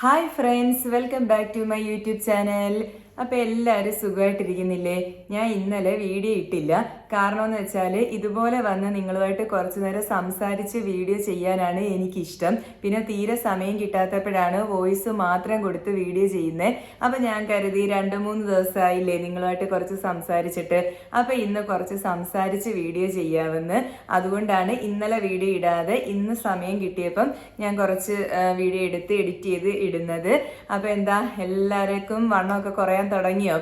Hi friends, welcome back to my YouTube channel. അപ്പോൾ എല്ലാവരും സുഖമായിട്ടിരിക്കുന്നില്ലേ? ഞാൻ ഇന്നലെ വീഡിയോ ഇട്ടില്ല. കാരണം എന്ന് വെച്ചാൽ ഇതുപോലെ വന്ന് നിങ്ങളുമായിട്ട് കുറച്ചു നേരം സംസാരിച്ച് വീഡിയോ ചെയ്യാനാണ് എനിക്കിഷ്ടം. പിന്നെ തീരെ സമയം കിട്ടാത്തപ്പോഴാണ് വോയിസ് മാത്രം കൊടുത്ത് വീഡിയോ ചെയ്യുന്നത്. അപ്പോൾ ഞാൻ കരുതി 2-3 ദിവസമായില്ലേ നിങ്ങളുമായിട്ട് കുറച്ച് സംസാരിച്ചിട്ട്, അപ്പോൾ ഇന്ന് കുറച്ച് സംസാരിച്ച് വീഡിയോ ചെയ്യാമെന്ന്. അതുകൊണ്ടാണ് ഇന്നലെ വീഡിയോ ഇടാതെ ഇന്ന് സമയം കിട്ടിയപ്പം ഞാൻ കുറച്ച് വീഡിയോ എടുത്ത് എഡിറ്റ് ചെയ്ത് ഇടുന്നത്. അപ്പോൾ എന്താ, എല്ലാവർക്കും വണ്ണമൊക്കെ കുറയാൻ തുടങ്ങിയോ?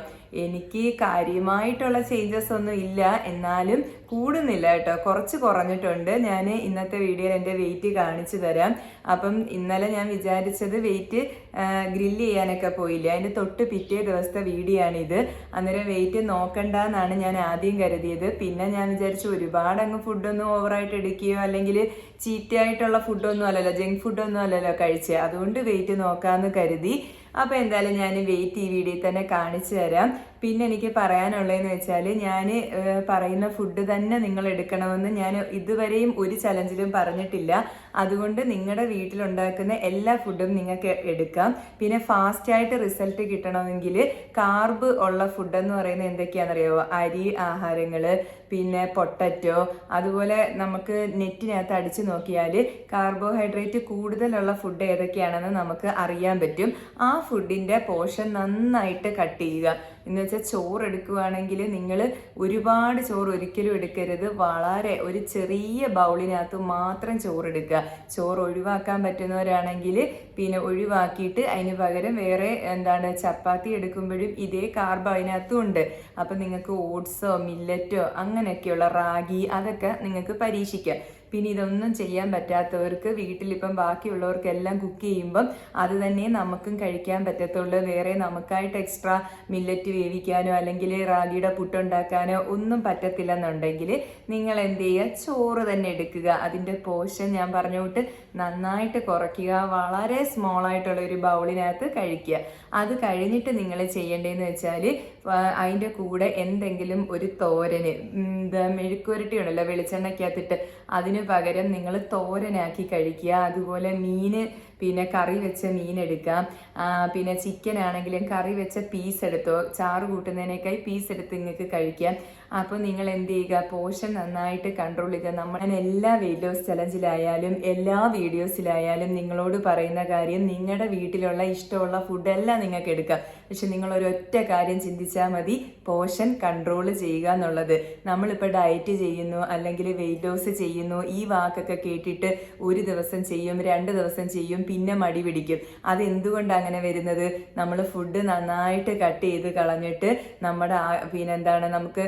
എനിക്ക് കാര്യമായിട്ടുള്ള ചേഞ്ചസ് ഒന്നും ഇല്ല, എന്നാലും കൂടുന്നില്ല കേട്ടോ, കുറച്ച് കുറഞ്ഞിട്ടുണ്ട്. ഞാൻ ഇന്നത്തെ വീഡിയോയിൽ എൻ്റെ വെയിറ്റ് കാണിച്ചു തരാം. അപ്പം ഇന്നലെ ഞാൻ വിചാരിച്ചത് വെയിറ്റ് ഗ്രില്ല് ചെയ്യാനൊക്കെ പോയില്ല, അതിൻ്റെ തൊട്ട് പിറ്റേ ദിവസത്തെ വീഡിയോ ആണിത്. അന്നേരം വെയിറ്റ് നോക്കണ്ടെന്നാണ് ഞാൻ ആദ്യം കരുതിയത്. പിന്നെ ഞാൻ വിചാരിച്ചു ഒരുപാട് അങ്ങ് ഫുഡൊന്നും ഓവറായിട്ട് എടുക്കുകയോ അല്ലെങ്കിൽ ചീത്തയായിട്ടുള്ള ഫുഡൊന്നും അല്ലല്ലോ, ജങ്ക് ഫുഡൊന്നും അല്ലല്ലോ കഴിച്ചത്, അതുകൊണ്ട് വെയിറ്റ് നോക്കാമെന്ന് കരുതി. അപ്പോൾ എന്തായാലും ഞാൻ വെയിറ്റ് ഈ വീഡിയോയിൽ തന്നെ കാണിച്ചു തരാം. പിന്നെ എനിക്ക് പറയാനുള്ളതെന്ന് വെച്ചാൽ, ഞാൻ പറയുന്ന ഫുഡ് തന്നെ നിങ്ങൾ എടുക്കണമെന്ന് ഞാൻ ഇതുവരെയും ഒരു ചലഞ്ചിലും പറഞ്ഞിട്ടില്ല. അതുകൊണ്ട് നിങ്ങളുടെ വീട്ടിലുണ്ടാക്കുന്ന എല്ലാ ഫുഡും നിങ്ങൾക്ക് എടുക്കാം. പിന്നെ ഫാസ്റ്റായിട്ട് റിസൾട്ട് കിട്ടണമെങ്കിൽ കാർബ് ഉള്ള ഫുഡെന്ന് പറയുന്നത് എന്തൊക്കെയാണെന്നറിയാമോ? അരി ആഹാരങ്ങൾ, പിന്നെ പൊട്ടറ്റോ, അതുപോലെ നമുക്ക് നെറ്റിനകത്ത് അടിച്ചു നോക്കിയാൽ കാർബോഹൈഡ്രേറ്റ് കൂടുതലുള്ള ഫുഡ് ഏതൊക്കെയാണെന്ന് നമുക്ക് അറിയാൻ പറ്റും. ആ ഫുഡിൻ്റെ പോർഷൻ നന്നായിട്ട് കട്ട് ചെയ്യുക. എന്ന് വെച്ചാൽ ചോറ് എടുക്കുകയാണെങ്കിൽ നിങ്ങൾ ഒരുപാട് ചോറ് ഒരിക്കലും എടുക്കരുത്. വളരെ ഒരു ചെറിയ ബൗളിനകത്ത് മാത്രം ചോറ് എടുക്കുക. ചോറ് ഒഴിവാക്കാൻ പറ്റുന്നവരാണെങ്കിൽ പിന്നെ ഒഴിവാക്കിയിട്ട് അതിന് പകരം വേറെ ചപ്പാത്തി എടുക്കുമ്പോഴും ഇതേ കാർബ് അതിനകത്തും ഉണ്ട്. അപ്പം നിങ്ങൾക്ക് ഓട്സോ മില്ലറ്റോ അങ്ങനെയൊക്കെയുള്ള റാഗി അതൊക്കെ നിങ്ങൾക്ക് പരീക്ഷിക്കാം. പിന്നെ ഇതൊന്നും ചെയ്യാൻ പറ്റാത്തവർക്ക് വീട്ടിലിപ്പം ബാക്കിയുള്ളവർക്കെല്ലാം കുക്ക് ചെയ്യുമ്പം അത് തന്നെ നമുക്കും കഴിക്കാൻ പറ്റത്തുള്ളൂ. വേറെ നമുക്കായിട്ട് എക്സ്ട്രാ മില്ലറ്റ് വേവിക്കാനോ അല്ലെങ്കിൽ റാഗിയുടെ പുട്ടുണ്ടാക്കാനോ ഒന്നും പറ്റത്തില്ലെന്നുണ്ടെങ്കിൽ നിങ്ങൾ എന്ത് ചെയ്യുക, ചോറ് തന്നെ എടുക്കുക. അതിൻ്റെ പോർഷൻ ഞാൻ പറഞ്ഞുകൊണ്ട് നന്നായിട്ട് കുറയ്ക്കുക. വളരെ സ്മോൾ ആയിട്ടുള്ള ഒരു ബൗളിനകത്ത് കഴിക്കുക. അത് കഴിഞ്ഞിട്ട് നിങ്ങൾ ചെയ്യേണ്ടതെന്ന് വെച്ചാൽ അതിൻ്റെ കൂടെ എന്തെങ്കിലും ഒരു തോരന്, മെഴുക്കുവരട്ടി ഉണ്ടല്ലോ വെളിച്ചെണ്ണയ്ക്കകത്തിട്ട്, അതിന് പകരം നിങ്ങൾ തോരനാക്കി കഴിക്കുക. അതുപോലെ മീൻ, പിന്നെ കറി വെച്ച മീൻ എടുക്കാം. പിന്നെ ചിക്കൻ ആണെങ്കിലും കറി വെച്ച പീസ് എടുത്തോ, ചാറ് കൂട്ടുന്നതിനേക്കായി പീസ് എടുത്ത് നിങ്ങൾക്ക് കഴിക്കാം. അപ്പോൾ നിങ്ങൾ എന്ത് ചെയ്യുക, പോർഷൻ നന്നായിട്ട് കൺട്രോൾ ചെയ്യുക. നമ്മൾ എല്ലാ വെയിറ്റ് ലോസ് ചലഞ്ചിലായാലും എല്ലാ വീഡിയോസിലായാലും നിങ്ങളോട് പറയുന്ന കാര്യം, നിങ്ങളുടെ വീട്ടിലുള്ള ഇഷ്ടമുള്ള ഫുഡെല്ലാം നിങ്ങൾക്ക് എടുക്കാം. പക്ഷെ നിങ്ങളൊരൊറ്റ കാര്യം ചിന്തിച്ചാൽ മതി, പോർഷൻ കൺട്രോൾ ചെയ്യുക എന്നുള്ളത്. നമ്മളിപ്പോൾ ഡയറ്റ് ചെയ്യുന്നു അല്ലെങ്കിൽ വെയിറ്റ് ലോസ് ചെയ്യുന്നു, ഈ വാക്കൊക്കെ കേട്ടിട്ട് ഒരു ദിവസം ചെയ്യും, 2 ദിവസം ചെയ്യും, പിന്നെ മടി പിടിക്കും. അതെന്തുകൊണ്ടാണ് അങ്ങനെ വരുന്നത്? നമ്മൾ ഫുഡ് നന്നായിട്ട് കട്ട് ചെയ്ത് കളഞ്ഞിട്ട് നമ്മുടെ നമുക്ക്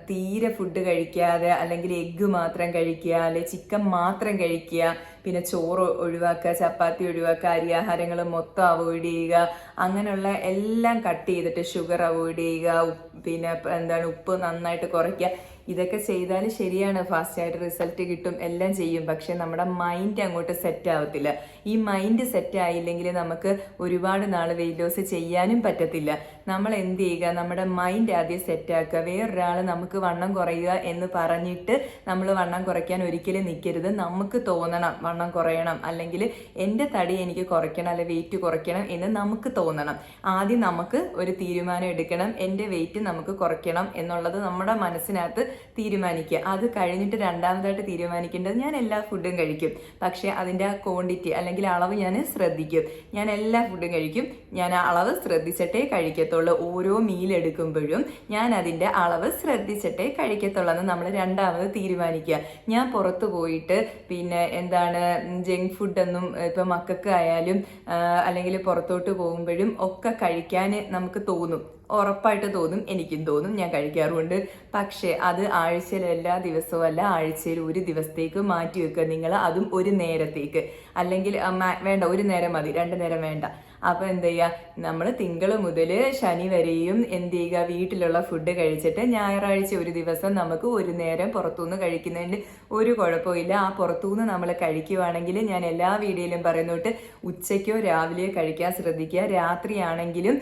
തീരെ ഫുഡ് കഴിക്കാതെ, അല്ലെങ്കിൽ എഗ്ഗ് മാത്രം കഴിക്കുക, അല്ലെങ്കിൽ ചിക്കൻ മാത്രം കഴിക്കുക, പിന്നെ ചോറ് ഒഴിവാക്കുക, ചപ്പാത്തി ഒഴിവാക്കുക, അരിയാഹാരങ്ങൾ മൊത്തം അവോയ്ഡ് ചെയ്യുക, അങ്ങനെയുള്ള എല്ലാം കട്ട് ചെയ്തിട്ട് ഷുഗർ അവോയ്ഡ് ചെയ്യുക, പിന്നെ ഉപ്പ് നന്നായിട്ട് കുറയ്ക്കുക. ഇതൊക്കെ ചെയ്താൽ ശരിയാണ്, ഫാസ്റ്റായിട്ട് റിസൾട്ട് കിട്ടും, എല്ലാം ചെയ്യും. പക്ഷെ നമ്മുടെ മൈൻഡ് അങ്ങോട്ട് സെറ്റ് ആവത്തില്ല. ഈ മൈൻഡ് സെറ്റ് ആയില്ലെങ്കിൽ നമുക്ക് ഒരുപാട് നാൾ വെയിറ്റ് ലോസ് ചെയ്യാനും പറ്റത്തില്ല. നമ്മൾ എന്ത് ചെയ്യുക, നമ്മുടെ മൈൻഡ് ആദ്യം സെറ്റ് ആക്കുക. വേറൊരാൾ നമുക്ക് വണ്ണം കുറയുക എന്ന് പറഞ്ഞിട്ട് നമ്മൾ വണ്ണം കുറയ്ക്കാൻ ഒരിക്കലും നിൽക്കരുത്. നമുക്ക് തോന്നണം വണ്ണം കുറയണം, അല്ലെങ്കിൽ എൻ്റെ തടി എനിക്ക് കുറയ്ക്കണം, അല്ലെങ്കിൽ വെയിറ്റ് കുറയ്ക്കണം എന്ന് നമുക്ക് തോന്നണം. ആദ്യം നമുക്ക് ഒരു തീരുമാനം എടുക്കണം, എൻ്റെ വെയിറ്റ് നമുക്ക് കുറയ്ക്കണം എന്നുള്ളത് നമ്മുടെ മനസ്സിനകത്ത് തീരുമാനിക്കുക. അത് കഴിഞ്ഞിട്ട് രണ്ടാമതായിട്ട് തീരുമാനിക്കേണ്ടത്, ഞാൻ എല്ലാ ഫുഡും കഴിക്കും, പക്ഷേ അതിൻ്റെ ആ ക്വാണ്ടിറ്റി അല്ലെങ്കിൽ അളവ് ഞാൻ ശ്രദ്ധിക്കും. ഞാൻ എല്ലാ ഫുഡും കഴിക്കും, ഞാൻ ആ അളവ് ശ്രദ്ധിച്ചിട്ടേ കഴിക്കത്തുള്ളൂ. ഓരോ മീൽ എടുക്കുമ്പോഴും ഞാൻ അതിൻ്റെ അളവ് ശ്രദ്ധിച്ചിട്ടേ കഴിക്കത്തുള്ളൂ എന്ന് നമ്മൾ രണ്ടാമത് തീരുമാനിക്കുക. ഞാൻ പുറത്തു പോയിട്ട് പിന്നെ ജങ്ക് ഫുഡൊന്നും ഇപ്പം മക്കൾക്ക് ആയാലും അല്ലെങ്കിൽ പുറത്തോട്ട് പോകുമ്പോഴും ഒക്കെ കഴിക്കാൻ നമുക്ക് തോന്നും, ഉറപ്പായിട്ട് തോന്നും, എനിക്കും തോന്നും, ഞാൻ കഴിക്കാറുമുണ്ട്. പക്ഷേ അത് ആഴ്ചയിൽ എല്ലാ ദിവസവും അല്ല, ആഴ്ചയിൽ ഒരു ദിവസത്തേക്ക് മാറ്റി വെക്കുക നിങ്ങൾ. അതും ഒരു നേരത്തേക്ക്, അല്ലെങ്കിൽ വേണ്ട, ഒരു നേരം മതി, 2 നേരം വേണ്ട. അപ്പോൾ എന്ത് ചെയ്യുക, നമ്മൾ തിങ്കൾ മുതൽ ശനി വരെയും എന്ത് ചെയ്യുക, വീട്ടിലുള്ള ഫുഡ് കഴിച്ചിട്ട് ഞായറാഴ്ച ഒരു ദിവസം നമുക്ക് ഒരു നേരം പുറത്തുനിന്ന് കഴിക്കുന്നതിന് ഒരു കുഴപ്പമില്ല. ആ പുറത്തുനിന്ന് നമ്മൾ കഴിക്കുവാണെങ്കിൽ, ഞാൻ എല്ലാ വീഡിയോയിലും പറയുന്നോട്ട് ഉച്ചയ്ക്കോ രാവിലെയോ കഴിക്കാൻ ശ്രദ്ധിക്കുക. രാത്രിയാണെങ്കിലും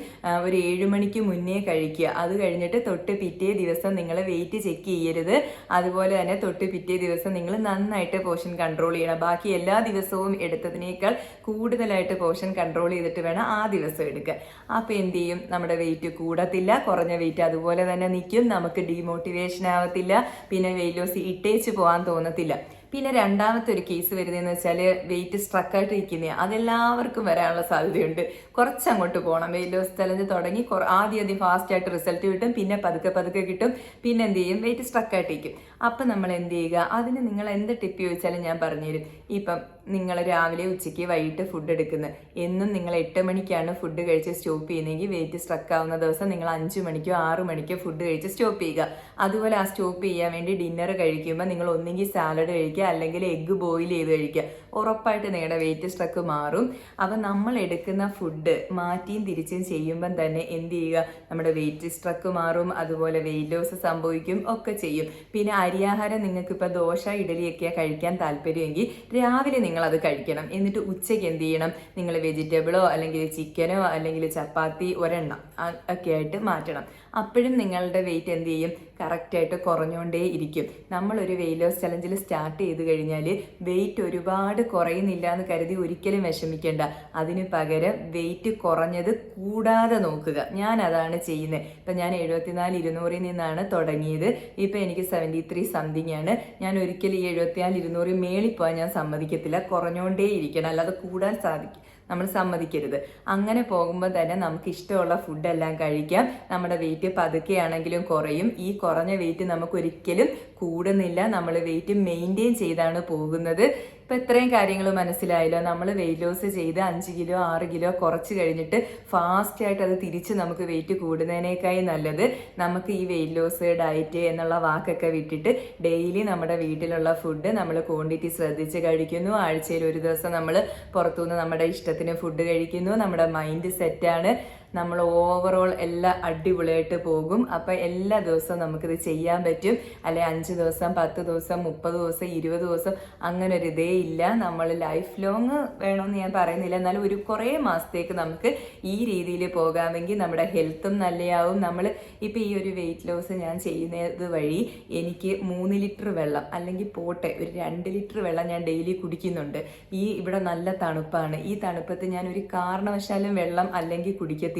ഒരു 7 മണിക്ക് മുന്നേ കഴിക്കുക. അത് കഴിഞ്ഞിട്ട് തൊട്ട് പിറ്റേ ദിവസം നിങ്ങൾ വെയിറ്റ് ചെക്ക് ചെയ്യരുത്. അതുപോലെ തന്നെ തൊട്ട് പിറ്റേ ദിവസം നിങ്ങൾ നന്നായിട്ട് പോർഷൻ കൺട്രോൾ ചെയ്യണം. ബാക്കി എല്ലാ ദിവസവും എടുത്തതിനേക്കാൾ കൂടുതലായിട്ട് പോർഷൻ കൺട്രോൾ ചെയ്തിട്ട് വേണം ആ ദിവസം എടുക്കാൻ. അപ്പോൾ എന്ത് ചെയ്യും, നമ്മുടെ വെയിറ്റ് കൂടത്തില്ല, കുറഞ്ഞ വെയിറ്റ് അതുപോലെ തന്നെ നിൽക്കും, നമുക്ക് ഡീമോട്ടിവേഷൻ ആവത്തില്ല, പിന്നെ വെയിറ്റ് ലോസ് ഇട്ടേച്ച് പോകാൻ തോന്നത്തില്ല. പിന്നെ രണ്ടാമത്തെ ഒരു കേസ് വരുന്നതെന്ന് വെച്ചാൽ വെയിറ്റ് സ്ട്രക്കായിട്ട് ഇരിക്കുന്ന, അതെല്ലാവർക്കും വരാനുള്ള സാധ്യതയുണ്ട്. കുറച്ചങ്ങോട്ട് പോകണം, വെയിറ്റ് ലോസ് ചലഞ്ച് തുടങ്ങി ആദ്യം ഫാസ്റ്റായിട്ട് റിസൾട്ട് കിട്ടും, പിന്നെ പതുക്കെ കിട്ടും, പിന്നെ എന്ത് ചെയ്യും, വെയിറ്റ് സ്ട്രക്കായിട്ടിരിക്കും. അപ്പം നമ്മൾ എന്ത് ചെയ്യുക, അതിന് നിങ്ങൾ എന്ത് ടിപ്പ് ചോദിച്ചാലും ഞാൻ പറഞ്ഞുതരും. ഇപ്പം നിങ്ങൾ രാവിലെ ഉച്ചയ്ക്ക് വൈകിട്ട് ഫുഡ് എടുക്കുന്നത്, എന്നും നിങ്ങൾ 8 മണിക്കാണ് ഫുഡ് കഴിച്ച് സ്റ്റോപ്പ് ചെയ്യുന്നതെങ്കിൽ വെയിറ്റ് സ്ട്രക്ക് ആവുന്ന ദിവസം നിങ്ങൾ 5 മണിക്കോ 6 മണിക്കോ ഫുഡ് കഴിച്ച് സ്റ്റോപ്പ് ചെയ്യുക. അതുപോലെ ആ സ്റ്റോപ്പ് ചെയ്യാൻ വേണ്ടി ഡിന്നർ കഴിക്കുമ്പോൾ നിങ്ങൾ ഒന്നെങ്കിൽ സാലഡ് കഴിക്കുക, അല്ലെങ്കിൽ എഗ്ഗ് ബോയിൽ ചെയ്ത് കഴിക്കുക. ഉറപ്പായിട്ട് നിങ്ങളുടെ വെയിറ്റ് സ്ട്രക്ക് മാറും. അപ്പം നമ്മൾ എടുക്കുന്ന ഫുഡ് മാറ്റിയും തിരിച്ചും ചെയ്യുമ്പം തന്നെ എന്ത് ചെയ്യുക, നമ്മുടെ വെയിറ്റ് സ്ട്രക്ക് മാറും, അതുപോലെ വെയിറ്റ് ലോസ് സംഭവിക്കും ഒക്കെ ചെയ്യും. പിന്നെ അരിയാഹാരം നിങ്ങൾക്ക് ഇപ്പോൾ ദോശ ഇഡലിയൊക്കെയാണ് കഴിക്കാൻ താല്പര്യമെങ്കിൽ രാവിലെ നിങ്ങൾ അത് കഴിക്കണം. എന്നിട്ട് ഉച്ചയ്ക്ക് എന്ത് ചെയ്യണം, നിങ്ങൾ വെജിറ്റബിളോ അല്ലെങ്കിൽ ചിക്കനോ അല്ലെങ്കിൽ ചപ്പാത്തി ഒരെണ്ണം ഒക്കെ ആയിട്ട് മാറ്റണം. അപ്പോഴും നിങ്ങളുടെ വെയിറ്റ് എന്ത് ചെയ്യും, കറക്റ്റായിട്ട് കുറഞ്ഞുകൊണ്ടേ ഇരിക്കും. നമ്മളൊരു വെയിറ്റ് ലോസ് ചലഞ്ചിൽ സ്റ്റാർട്ട് ചെയ്ത് കഴിഞ്ഞാൽ വെയിറ്റ് ഒരുപാട് കുറയുന്നില്ല എന്ന് കരുതി ഒരിക്കലും വിഷമിക്കേണ്ട. അതിന് പകരം വെയിറ്റ് കുറഞ്ഞത് കൂടാതെ നോക്കുക. ഞാൻ അതാണ് ചെയ്യുന്നത്. ഇപ്പം ഞാൻ 74-200 നിന്നാണ് തുടങ്ങിയത്. ഇപ്പം എനിക്ക് 73 സംതിങ് ആണ്. ഞാൻ ഒരിക്കലും ഈ 74-200 മേളിൽ പോകാൻ ഞാൻ സമ്മതിക്കത്തില്ല. കുറഞ്ഞുകൊണ്ടേ ഇരിക്കണം, അല്ലാതെ കൂടാൻ നമ്മൾ സമ്മതിക്കരുത്. അങ്ങനെ പോകുമ്പോൾ തന്നെ നമുക്ക് ഇഷ്ടമുള്ള ഫുഡെല്ലാം കഴിക്കാം. നമ്മുടെ വെയിറ്റ് പതുക്കെയാണെങ്കിലും കുറയും. ഈ കുറഞ്ഞ വെയിറ്റ് നമുക്ക് ഒരിക്കലും കൂടുന്നില്ല, നമ്മൾ വെയിറ്റ് മെയിൻറ്റെയിൻ ചെയ്താണ് പോകുന്നത്. ഇപ്പം ഇത്രയും കാര്യങ്ങൾ മനസ്സിലായല്ലോ. നമ്മൾ വെയിറ്റ് ലോസ് ചെയ്ത് 5 കിലോ 6 കിലോ കുറച്ച് കഴിഞ്ഞിട്ട് ഫാസ്റ്റായിട്ട് അത് തിരിച്ച് നമുക്ക് വെയിറ്റ് കൂടുന്നതിനേക്കായി നല്ലത് നമുക്ക് ഈ വെയിറ്റ് ലോസ് ഡയറ്റ് എന്നുള്ള വാക്കൊക്കെ വിട്ടിട്ട് ഡെയിലി നമ്മുടെ വീട്ടിലുള്ള ഫുഡ് നമ്മൾ ക്വാണ്ടിറ്റി ശ്രദ്ധിച്ച് കഴിക്കുന്നു. ആഴ്ചയിൽ ഒരു ദിവസം നമ്മൾ പുറത്തുനിന്ന് നമ്മുടെ ഇഷ്ടത്തിന് ഫുഡ് കഴിക്കുന്നു. നമ്മുടെ മൈൻഡ് സെറ്റാണ്, നമ്മൾ ഓവറോൾ എല്ലാം അടിപൊളിയായിട്ട് പോകും. അപ്പം എല്ലാ ദിവസവും നമുക്കിത് ചെയ്യാൻ പറ്റും. അല്ലെ 5 ദിവസം 10 ദിവസം 30 ദിവസം 20 ദിവസം അങ്ങനെ ഒരു ഇതേ ഇല്ല. നമ്മൾ ലൈഫ് ലോങ് വേണമെന്ന് ഞാൻ പറയുന്നില്ല, എന്നാലും ഒരു കുറേ മാസത്തേക്ക് നമുക്ക് ഈ രീതിയിൽ പോകാമെങ്കിൽ നമ്മുടെ ഹെൽത്തും നല്ലയാവും. നമ്മൾ ഇപ്പം ഈ ഒരു വെയിറ്റ് ലോസ് ഞാൻ ചെയ്യുന്നത് വഴി എനിക്ക് 3 ലിറ്റർ വെള്ളം അല്ലെങ്കിൽ പോട്ടെ ഒരു 2 ലിറ്റർ വെള്ളം ഞാൻ ഡെയിലി കുടിക്കുന്നുണ്ട്. ഇവിടെ നല്ല തണുപ്പാണ്. ഈ തണുപ്പത്ത് ഞാൻ ഒരു കാരണവശാലും വെള്ളം അല്ലെങ്കിൽ കുടിക്കത്തില്ല.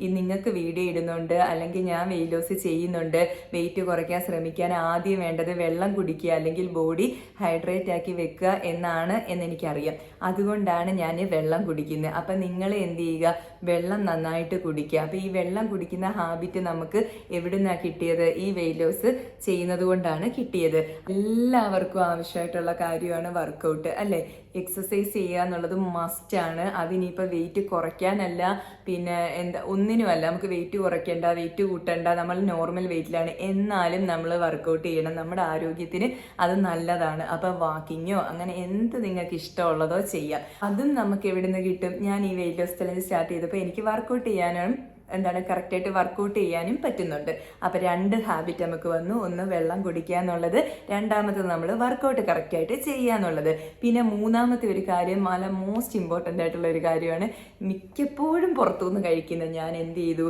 ഈ നിങ്ങൾക്ക് വീഡിയോ ഇടുന്നുണ്ട് അല്ലെങ്കിൽ ഞാൻ വെയിറ്റ് ലോസ് ചെയ്യുന്നുണ്ട്, വെയിറ്റ് കുറയ്ക്കാൻ ശ്രമിക്കാൻ ആദ്യം വേണ്ടത് വെള്ളം കുടിക്കുക അല്ലെങ്കിൽ ബോഡി ഹൈഡ്രേറ്റ് ആക്കി വെക്കുക എന്നാണ് എന്നെനിക്കറിയാം. അതുകൊണ്ടാണ് ഞാൻ വെള്ളം കുടിക്കുന്നത്. അപ്പം നിങ്ങൾ എന്ത് ചെയ്യുക, വെള്ളം നന്നായിട്ട് കുടിക്കുക. അപ്പം ഈ വെള്ളം കുടിക്കുന്ന ഹാബിറ്റ് നമുക്ക് എവിടുന്നാണ് കിട്ടിയത്, ഈ വെയിറ്റ് ലോസ് ചെയ്യുന്നത് കൊണ്ടാണ് കിട്ടിയത്. എല്ലാവർക്കും ആവശ്യമായിട്ടുള്ള കാര്യമാണ് വർക്കൗട്ട്, അല്ലേ? എക്സസൈസ് ചെയ്യുക എന്നുള്ളത് മസ്റ്റാണ്. അതിനിപ്പോൾ വെയിറ്റ് കുറയ്ക്കാനല്ല, പിന്നെ ഒന്നിനുമല്ല. നമുക്ക് വെയിറ്റ് കുറയ്ക്കേണ്ട, വെയിറ്റ് കൂട്ടണ്ട, നമ്മൾ നോർമൽ വെയിറ്റിലാണ്, എന്നാലും നമ്മൾ വർക്കൗട്ട് ചെയ്യണം. നമ്മുടെ ആരോഗ്യത്തിന് അത് നല്ലതാണ്. അപ്പം വാക്കിങ്ങോ അങ്ങനെ എന്ത് നിങ്ങൾക്ക് ഇഷ്ടമുള്ളതോ ചെയ്യാം. അതും നമുക്ക് എവിടെ നിന്ന് കിട്ടും? ഞാൻ ഈ വെയിറ്റ് ലോസ് ചലഞ്ച് സ്റ്റാർട്ട് ചെയ്തപ്പോൾ എനിക്ക് വർക്കൗട്ട് ചെയ്യാനും കറക്റ്റായിട്ട് വർക്കൗട്ട് ചെയ്യാനും പറ്റുന്നുണ്ട്. അപ്പം 2 ഹാബിറ്റ് നമുക്ക് വന്നു. ഒന്ന് വെള്ളം കുടിക്കുക എന്നുള്ളത്, രണ്ടാമത്തത് നമ്മൾ വർക്കൗട്ട് കറക്റ്റായിട്ട് ചെയ്യുക എന്നുള്ളത്. പിന്നെ മൂന്നാമത്തെ ഒരു കാര്യം, മോസ്റ്റ് ഇമ്പോർട്ടൻ്റ് ആയിട്ടുള്ള ഒരു കാര്യമാണ് മിക്കപ്പോഴും പുറത്തുനിന്ന് കഴിക്കുന്നത്. ഞാൻ എന്ത് ചെയ്തു,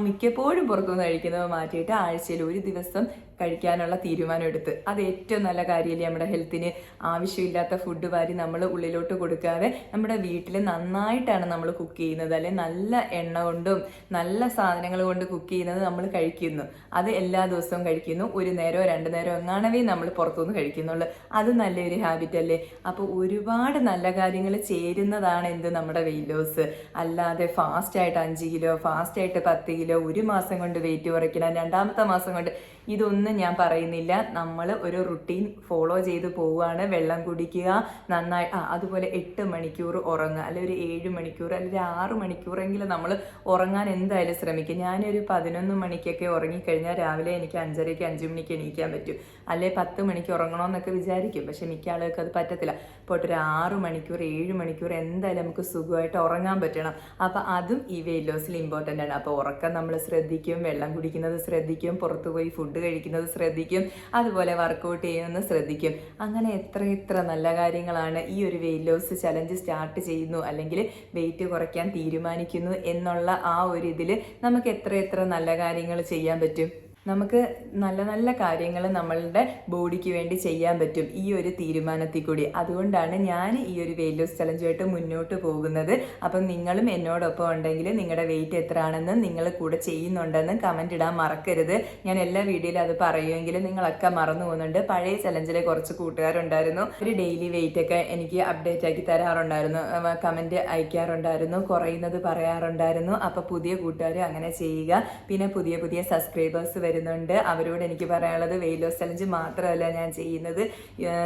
മിക്കപ്പോഴും പുറത്തുനിന്ന് കഴിക്കുന്നത് മാറ്റിയിട്ട് ആഴ്ചയിൽ ഒരു ദിവസം കഴിക്കാനുള്ള തീരുമാനം എടുത്ത്. അത് ഏറ്റവും നല്ല കാര്യമല്ലേ? നമ്മുടെ ഹെൽത്തിന് ആവശ്യമില്ലാത്ത ഫുഡ് വാരി നമ്മൾ ഉള്ളിലോട്ട് കൊടുക്കാതെ നമ്മുടെ വീട്ടിൽ നന്നായിട്ടാണ് നമ്മൾ കുക്ക് ചെയ്യുന്നത്, അല്ലെ നല്ല എണ്ണ കൊണ്ടും നല്ല സാധനങ്ങൾ കൊണ്ട് കുക്ക് ചെയ്യുന്നത് നമ്മൾ കഴിക്കുന്നു. അത് എല്ലാ ദിവസവും കഴിക്കുന്നു. 1 നേരമോ 2 നേരമോ എങ്ങാണവേ നമ്മൾ പുറത്തുനിന്ന് കഴിക്കുന്നുള്ളൂ. അത് നല്ലൊരു ഹാബിറ്റ് അല്ലേ? അപ്പോൾ ഒരുപാട് നല്ല കാര്യങ്ങൾ ചേരുന്നതാണ് നമ്മുടെ വെയിറ്റ് ലോസ്. അല്ലാതെ ഫാസ്റ്റായിട്ട് 5 കിലോ ഫാസ്റ്റായിട്ട് 10 കിലോ ഒരു മാസം കൊണ്ട് വെയിറ്റ് കുറയ്ക്കണം, 2ാമത്തെ മാസം കൊണ്ട്, ഇതൊന്നും ഞാൻ പറയുന്നില്ല. നമ്മൾ ഒരു റുട്ടീൻ ഫോളോ ചെയ്ത് പോവുകയാണ്. വെള്ളം കുടിക്കുക, നന്നായി അതുപോലെ 8 മണിക്കൂർ ഉറങ്ങുക, അല്ലെങ്കിൽ ഒരു 7 മണിക്കൂർ അല്ലെങ്കിൽ 6 മണിക്കൂറെങ്കിലും നമ്മൾ ഉറങ്ങാൻ എന്തായാലും ശ്രമിക്കും. ഞാനൊരു 11 മണിക്കൊക്കെ ഉറങ്ങിക്കഴിഞ്ഞാൽ രാവിലെ എനിക്ക് 5:30 5 മണിക്ക് എണീക്കാൻ പറ്റും. അല്ലെ 10 മണിക്ക് ഉറങ്ങണമെന്നൊക്കെ വിചാരിക്കും, പക്ഷെ മിക്ക ആളുകൾക്ക് അത് പറ്റത്തില്ല. ഇപ്പോൾ ഒരു 6 മണിക്കൂർ 7 മണിക്കൂർ എന്തായാലും നമുക്ക് സുഖമായിട്ട് ഉറങ്ങാൻ പറ്റണം. അപ്പം അതും ഈ വെയിറ്റ് ലോസിൽ ഇമ്പോർട്ടൻ്റ് ആണ്. അപ്പോൾ ഉറക്കം നമ്മൾ ശ്രദ്ധിക്കും, വെള്ളം കുടിക്കുന്നത് ശ്രദ്ധിക്കും, പുറത്തു പോയി ഫുഡ് കഴിക്കുന്നത് ശ്രദ്ധിക്കും, അതുപോലെ വർക്കൗട്ട് ചെയ്യുന്നത് ശ്രദ്ധിക്കും. അങ്ങനെ എത്ര നല്ല കാര്യങ്ങളാണ്. ഈ ഒരു വെയിറ്റ് ലോസ് ചലഞ്ച് സ്റ്റാർട്ട് ചെയ്യുന്നു അല്ലെങ്കിൽ വെയിറ്റ് കുറയ്ക്കാൻ തീരുമാനിക്കുന്നു എന്നുള്ള ആ ഒരു ഇതിൽ നമുക്ക് എത്ര നല്ല കാര്യങ്ങൾ ചെയ്യാൻ പറ്റും. നമുക്ക് നല്ല നല്ല കാര്യങ്ങൾ നമ്മളുടെ ബോഡിക്ക് വേണ്ടി ചെയ്യാൻ പറ്റും ഈ ഒരു തീരുമാനത്തിൽ കൂടി. അതുകൊണ്ടാണ് ഞാൻ ഈ ഒരു വെയിറ്റ് ലോസ് ചലഞ്ചുമായിട്ട് മുന്നോട്ട് പോകുന്നത്. അപ്പം നിങ്ങളും എന്നോടൊപ്പം ഉണ്ടെങ്കിൽ നിങ്ങളുടെ വെയിറ്റ് എത്ര ആണെന്നും നിങ്ങൾ കൂടെ ചെയ്യുന്നുണ്ടെന്നും കമൻറ്റ് ഇടാൻ മറക്കരുത്. ഞാൻ എല്ലാ വീഡിയോയിലും അത് പറയുമെങ്കിലും നിങ്ങളൊക്കെ മറന്നു പോകുന്നുണ്ട്. പഴയ ചലഞ്ചിലെ കുറച്ച് കൂട്ടുകാരുണ്ടായിരുന്നു, ഒരു ഡെയിലി വെയിറ്റ് ഒക്കെ എനിക്ക് അപ്ഡേറ്റ് ആക്കി തരാറുണ്ടായിരുന്നു, കമൻറ്റ് അയക്കാറുണ്ടായിരുന്നു, കുറയുന്നത് പറയാറുണ്ടായിരുന്നു. അപ്പോൾ പുതിയ കൂട്ടുകാർ അങ്ങനെ ചെയ്യുക. പിന്നെ പുതിയ പുതിയ സബ്സ്ക്രൈബേഴ്സ് വരുന്നുണ്ട്. അവരോട് എനിക്ക് പറയാനുള്ളത് വെയിറ്റ് ലോസ് ചലഞ്ച് മാത്രമല്ല ഞാൻ ചെയ്യുന്നത്,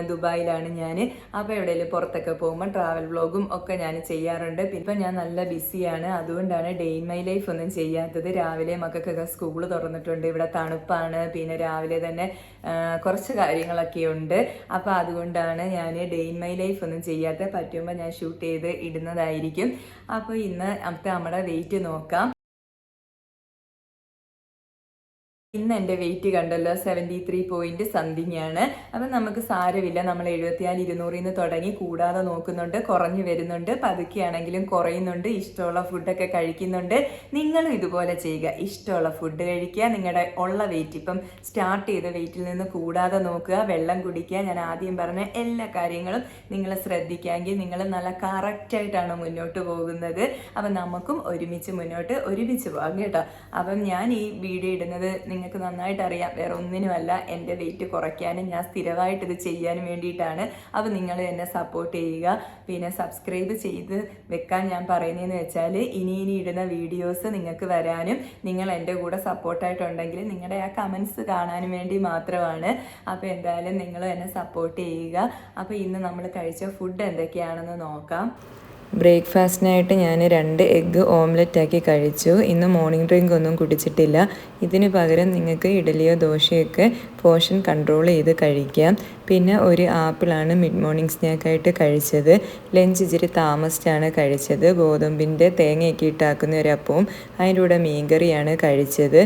ദുബായിലാണ് ഞാൻ. അപ്പോൾ എവിടെയെങ്കിലും പുറത്തൊക്കെ പോകുമ്പോൾ ട്രാവൽ വ്ളോഗും ഒക്കെ ഞാൻ ചെയ്യാറുണ്ട്. ഇപ്പം ഞാൻ നല്ല ബിസിയാണ്, അതുകൊണ്ടാണ് ഡേ ഇൻ മൈ ലൈഫ് ഒന്നും ചെയ്യാത്തത്. രാവിലെ മക്കൾക്കൊക്കെ സ്കൂൾ തുറന്നിട്ടുണ്ട്, ഇവിടെ തണുപ്പാണ്, പിന്നെ രാവിലെ തന്നെ കുറച്ച് കാര്യങ്ങളൊക്കെ ഉണ്ട്. അപ്പോൾ അതുകൊണ്ടാണ് ഞാൻ ഡേ ഇൻ മൈ ലൈഫ് ഒന്നും ചെയ്യാത്ത. പറ്റുമ്പോൾ ഞാൻ ഷൂട്ട് ചെയ്ത് ഇടുന്നതായിരിക്കും. അപ്പോൾ ഇന്ന് നമ്മുടെ വെയിറ്റ് നോക്കാം. ഇന്ന് എൻ്റെ വെയിറ്റ് കണ്ടല്ലോ 73 സംതിങ് ആണ്. അപ്പം നമുക്ക് സാരമില്ല, നമ്മൾ 74-200 തുടങ്ങി കൂടാതെ നോക്കുന്നുണ്ട്, കുറഞ്ഞു വരുന്നുണ്ട്, പതുക്കെയാണെങ്കിലും കുറയുന്നുണ്ട്. ഇഷ്ടമുള്ള ഫുഡൊക്കെ കഴിക്കുന്നുണ്ട്. നിങ്ങളും ഇതുപോലെ ചെയ്യുക, ഇഷ്ടമുള്ള ഫുഡ് കഴിക്കുക, നിങ്ങളുടെ ഉള്ള വെയിറ്റ് ഇപ്പം സ്റ്റാർട്ട് ചെയ്ത വെയിറ്റിൽ നിന്ന് കൂടാതെ നോക്കുക, വെള്ളം കുടിക്കുക. ഞാൻ ആദ്യം പറഞ്ഞ എല്ലാ കാര്യങ്ങളും നിങ്ങൾ ശ്രദ്ധിക്കാമെങ്കിൽ നിങ്ങൾ നല്ല കറക്റ്റായിട്ടാണ് മുന്നോട്ട് പോകുന്നത്. അപ്പം നമുക്കും ഒരുമിച്ച് മുന്നോട്ട് പോകാം കേട്ടോ. അപ്പം ഞാൻ ഈ വീഡിയോ ഇടുന്നത് നിങ്ങൾക്ക് നന്നായിട്ട് അറിയാം, വേറെ ഒന്നിനുമല്ല, എൻ്റെ വെയിറ്റ് കുറയ്ക്കാനും ഞാൻ സ്ഥിരമായിട്ട് ഇത് ചെയ്യാനും വേണ്ടിയിട്ടാണ്. അപ്പോൾ നിങ്ങൾ എന്നെ സപ്പോർട്ട് ചെയ്യുക. പിന്നെ സബ്സ്ക്രൈബ് ചെയ്ത് വെക്കാൻ ഞാൻ പറയുന്നതെന്ന് വെച്ചാൽ ഇനി ഇടുന്ന വീഡിയോസ് നിങ്ങൾക്ക് വരാനും നിങ്ങൾ എൻ്റെ കൂടെ സപ്പോർട്ടായിട്ടുണ്ടെങ്കിൽ നിങ്ങളുടെ ആ കമൻസ് കാണാനും വേണ്ടി മാത്രമാണ്. അപ്പോൾ എന്തായാലും നിങ്ങൾ എന്നെ സപ്പോർട്ട് ചെയ്യുക. അപ്പോൾ ഇന്ന് നമ്മൾ കഴിച്ച ഫുഡ് എന്തൊക്കെയാണെന്ന് നോക്കാം. ബ്രേക്ക്ഫാസ്റ്റിനായിട്ട് ഞാൻ 2 എഗ്ഗ് ഓംലെറ്റ് ആക്കി കഴിച്ചു. ഇന്ന് മോർണിംഗ് ഡ്രിങ്ക് ഒന്നും കുടിച്ചിട്ടില്ല. ഇതിന് പകരം നിങ്ങൾക്ക് ഇഡലിയോ ദോശയൊക്കെ പോർഷൻ കൺട്രോൾ ചെയ്ത് കഴിക്കാം. പിന്നെ ഒരു ആപ്പിളാണ് മിഡ് മോർണിംഗ് സ്നാക്കായിട്ട് കഴിച്ചത്. ലഞ്ച് ഇച്ചിരി താമസിച്ചാണ് കഴിച്ചത്. ഗോതമ്പിൻ്റെ തേങ്ങയൊക്കെ ഇട്ടാക്കുന്ന ഒരു അപ്പവും അതിൻ്റെ കൂടെ മീൻകറിയാണ് കഴിച്ചത്.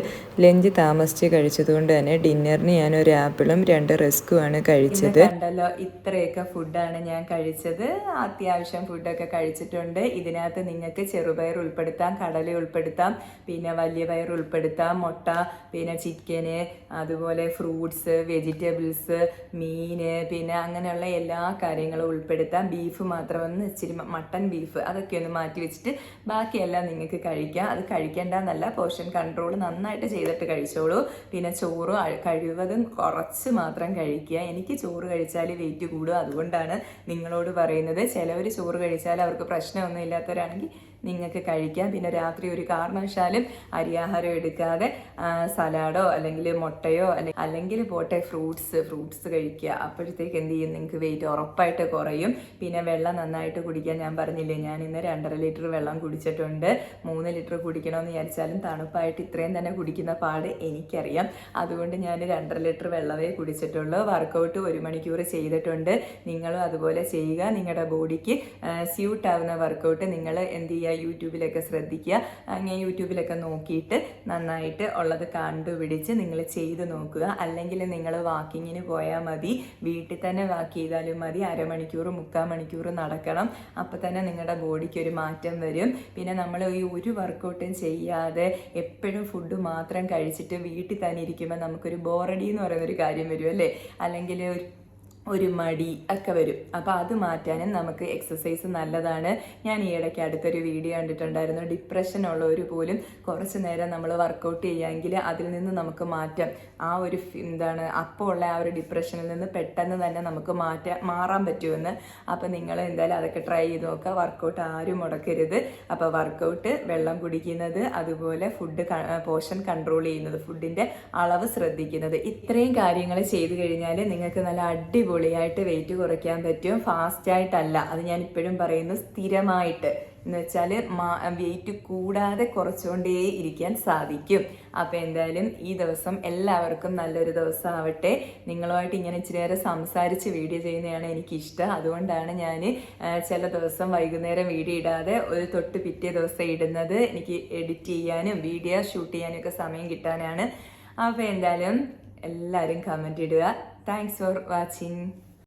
ലഞ്ച് താമസിച്ച് കഴിച്ചതുകൊണ്ട് തന്നെ ഡിന്നറിന് ഞാൻ ഒരു ആപ്പിളും 2 റസ്കുമാണ് കഴിച്ചത്. കണ്ടല്ലോ, ഇത്രയൊക്കെ ഫുഡാണ് ഞാൻ കഴിച്ചത്. അത്യാവശ്യം ഫുഡൊക്കെ കഴിച്ചിട്ടുണ്ട്. ഇതിനകത്ത് നിങ്ങൾക്ക് ചെറുപയർ ഉൾപ്പെടുത്താം, കടല ഉൾപ്പെടുത്താം, പിന്നെ വലിയ പയർ ഉൾപ്പെടുത്താം, മുട്ട, പിന്നെ ചിക്കന്, അതുപോലെ ഫ്രൂട്ട്സ്, വെജിറ്റബിൾസ്, മീന്, പിന്നെ അങ്ങനെയുള്ള എല്ലാ കാര്യങ്ങളും ഉൾപ്പെടുത്താം. ബീഫ് മാത്രമൊന്ന് ഇച്ചിരി മട്ടൺ ബീഫ് അതൊക്കെ ഒന്ന് മാറ്റി വെച്ചിട്ട് ബാക്കിയെല്ലാം നിങ്ങൾക്ക് കഴിക്കാം. അത് കഴിക്കേണ്ടെന്നല്ല, പോർഷൻ കൺട്രോൾ നന്നായിട്ട് ചെയ്തിട്ട് കഴിച്ചോളൂ. പിന്നെ ചോറ് കഴിവതും കുറച്ച് മാത്രം കഴിക്കുക. എനിക്ക് ചോറ് കഴിച്ചാൽ വെയിറ്റ് കൂടും, അതുകൊണ്ടാണ് നിങ്ങളോട് പറയുന്നത്. ചിലവർ ചോറ് കഴിച്ചാൽ അവർക്ക് പ്രശ്നമൊന്നും ഇല്ലാത്തവരാണെങ്കിൽ നിങ്ങൾക്ക് കഴിക്കാം. പിന്നെ രാത്രി ഒരു കാരണവശാലും അരിയാഹാരം എടുക്കാതെ സലാഡോ അല്ലെങ്കിൽ മുട്ടയോ അല്ലെങ്കിൽ പോട്ടെ ഫ്രൂട്ട്സ് കഴിക്കുക. അപ്പോഴത്തേക്ക് എന്ത് ചെയ്യും, നിങ്ങൾക്ക് വെയിറ്റ് ഉറപ്പായിട്ട് കുറയും. പിന്നെ വെള്ളം നന്നായിട്ട് കുടിക്കാൻ ഞാൻ പറഞ്ഞില്ലേ, ഞാൻ ഇന്ന് 2.5 ലിറ്റർ വെള്ളം കുടിച്ചിട്ടുണ്ട്. 3 ലിറ്റർ കുടിക്കണമെന്ന് വിചാരിച്ചാലും തണുപ്പായിട്ട് ഇത്രയും തന്നെ കുടിക്കുന്ന പാട് എനിക്കറിയാം. അതുകൊണ്ട് ഞാൻ 2.5 ലിറ്റർ വെള്ളമേ കുടിച്ചിട്ടുള്ളൂ. വർക്കൗട്ട് 1 മണിക്കൂർ ചെയ്തിട്ടുണ്ട്. നിങ്ങളും അതുപോലെ ചെയ്യുക. നിങ്ങളുടെ ബോഡിക്ക് സ്യൂട്ട് ആവുന്ന വർക്കൗട്ട് നിങ്ങൾ എന്ത് ചെയ്യുക, യൂട്യൂബിലൊക്കെ ശ്രദ്ധിക്കുക. അങ്ങനെ യൂട്യൂബിലൊക്കെ നോക്കിയിട്ട് നന്നായിട്ട് ഉള്ളത് കണ്ടുപിടിച്ച് നിങ്ങൾ ചെയ്ത് നോക്കുക. അല്ലെങ്കിൽ നിങ്ങൾ വാക്കിങ്ങിന് പോയാൽ മതി, വീട്ടിൽ തന്നെ വാക്ക് ചെയ്താലും മതി. 1/2 മണിക്കൂർ 3/4 മണിക്കൂർ നടക്കണം. അപ്പോൾ തന്നെ നിങ്ങളുടെ ബോഡിക്ക് ഒരു മാറ്റം വരും. പിന്നെ നമ്മൾ ഈ ഒരു വർക്കൗട്ടും ചെയ്യാതെ എപ്പോഴും ഫുഡ് മാത്രം കഴിച്ചിട്ട് വീട്ടിൽ തന്നെ ഇരിക്കുമ്പോൾ നമുക്കൊരു ബോറടി എന്ന് പറയുന്നൊരു കാര്യം വരും അല്ലേ, അല്ലെങ്കിൽ ഒരു മടി ഒക്കെ വരും. അപ്പോൾ അത് മാറ്റാനും നമുക്ക് എക്സസൈസ് നല്ലതാണ്. ഞാൻ ഈ ഇടയ്ക്ക് അടുത്തൊരു വീഡിയോ കണ്ടിട്ടുണ്ടായിരുന്നു, ഡിപ്രഷൻ ഉള്ളവർ പോലും കുറച്ച് നേരം നമ്മൾ വർക്കൗട്ട് ചെയ്യുമെങ്കിൽ അതിൽ നിന്ന് നമുക്ക് മാറ്റാം. ആ ഒരു അപ്പോൾ ഉള്ള ആ ഒരു ഡിപ്രഷനിൽ നിന്ന് പെട്ടെന്ന് തന്നെ നമുക്ക് മാറാൻ പറ്റുമെന്ന്. അപ്പോൾ നിങ്ങൾ എന്തായാലും അതൊക്കെ ട്രൈ ചെയ്ത് നോക്കുക. വർക്കൗട്ട് ആരും മുടക്കരുത്. അപ്പോൾ വർക്കൗട്ട്, വെള്ളം കുടിക്കുന്നത്, അതുപോലെ ഫുഡ് പോർഷൻ കൺട്രോൾ ചെയ്യുന്നത്, ഫുഡിൻ്റെ അളവ് ശ്രദ്ധിക്കുന്നത്, ഇത്രയും കാര്യങ്ങൾ ചെയ്തു കഴിഞ്ഞാൽ നിങ്ങൾക്ക് നല്ല അടിപൊളിയായിട്ട് വെയിറ്റ് കുറയ്ക്കാൻ പറ്റും. ഫാസ്റ്റായിട്ടല്ല, അത് ഞാൻ ഇപ്പോഴും പറയുന്നു, സ്ഥിരമായിട്ട് എന്ന് വെച്ചാൽ വെയിറ്റ് കൂടാതെ കുറച്ചുകൊണ്ടേ ഇരിക്കാൻ സാധിക്കും. അപ്പോൾ എന്തായാലും ഈ ദിവസം എല്ലാവർക്കും നല്ലൊരു ദിവസം ആവട്ടെ. നിങ്ങളുമായിട്ട് ഇങ്ങനെ ഇച്ചിരി നേരം സംസാരിച്ച് വീഡിയോ ചെയ്യുന്നതാണ് എനിക്കിഷ്ടം. അതുകൊണ്ടാണ് ഞാൻ ചില ദിവസം വൈകുന്നേരം വീഡിയോ ഇടാതെ ഒരു തൊട്ട് പിറ്റേ ദിവസം ഇടുന്നത്. എനിക്ക് എഡിറ്റ് ചെയ്യാനും വീഡിയോ ഷൂട്ട് ചെയ്യാനും ഒക്കെ സമയം കിട്ടാനാണ്. അപ്പോൾ എന്തായാലും എല്ലാവരും കമൻറ്റ് ഇടുക. Thanks for watching.